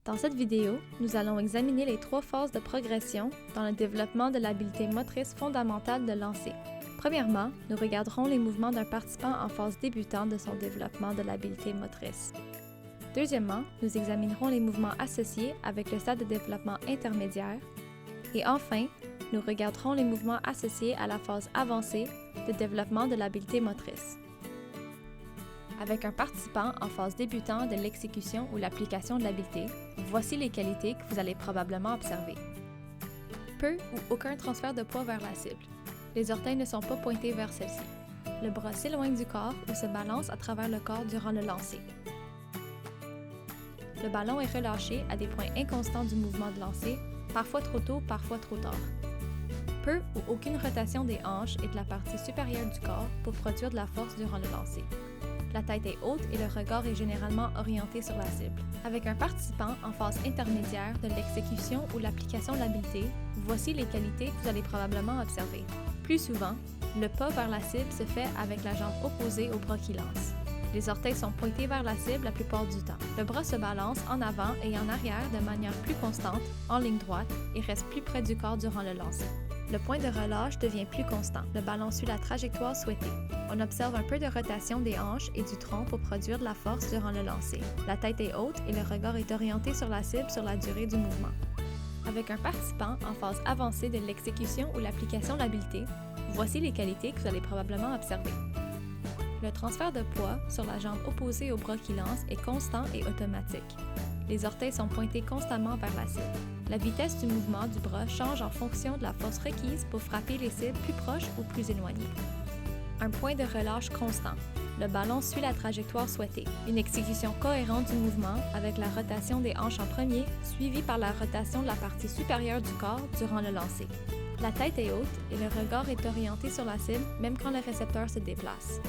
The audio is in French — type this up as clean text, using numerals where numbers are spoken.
Dans cette vidéo, nous allons examiner les 3 phases de progression dans le développement de l'habileté motrice fondamentale de lancer. Premièrement, nous regarderons les mouvements d'un participant en phase débutante de son développement de l'habileté motrice. Deuxièmement, nous examinerons les mouvements associés avec le stade de développement intermédiaire. Et enfin, nous regarderons les mouvements associés à la phase avancée de développement de l'habileté motrice. Avec un participant en phase débutante de l'exécution ou l'application de l'habileté, voici les qualités que vous allez probablement observer. Peu ou aucun transfert de poids vers la cible. Les orteils ne sont pas pointés vers celle-ci. Le bras s'éloigne du corps ou se balance à travers le corps durant le lancer. Le ballon est relâché à des points inconstants du mouvement de lancer, parfois trop tôt, parfois trop tard. Peu ou aucune rotation des hanches et de la partie supérieure du corps pour produire de la force durant le lancer. La tête est haute et le regard est généralement orienté sur la cible. Avec un participant en phase intermédiaire de l'exécution ou l'application de l'habileté, voici les qualités que vous allez probablement observer. Plus souvent, le pas vers la cible se fait avec la jambe opposée au bras qui lance. Les orteils sont pointés vers la cible la plupart du temps. Le bras se balance en avant et en arrière de manière plus constante, en ligne droite, et reste plus près du corps durant le lancer. Le point de relâche devient plus constant. Le ballon suit la trajectoire souhaitée. On observe un peu de rotation des hanches et du tronc pour produire de la force durant le lancer. La tête est haute et le regard est orienté sur la cible sur la durée du mouvement. Avec un participant en phase avancée de l'exécution ou l'application de l'habileté, voici les qualités que vous allez probablement observer. Le transfert de poids sur la jambe opposée au bras qui lance est constant et automatique. Les orteils sont pointés constamment vers la cible. La vitesse du mouvement du bras change en fonction de la force requise pour frapper les cibles plus proches ou plus éloignées. Un point de relâche constant. Le ballon suit la trajectoire souhaitée. Une exécution cohérente du mouvement avec la rotation des hanches en premier, suivie par la rotation de la partie supérieure du corps durant le lancer. La tête est haute et le regard est orienté sur la cible même quand le récepteur se déplace.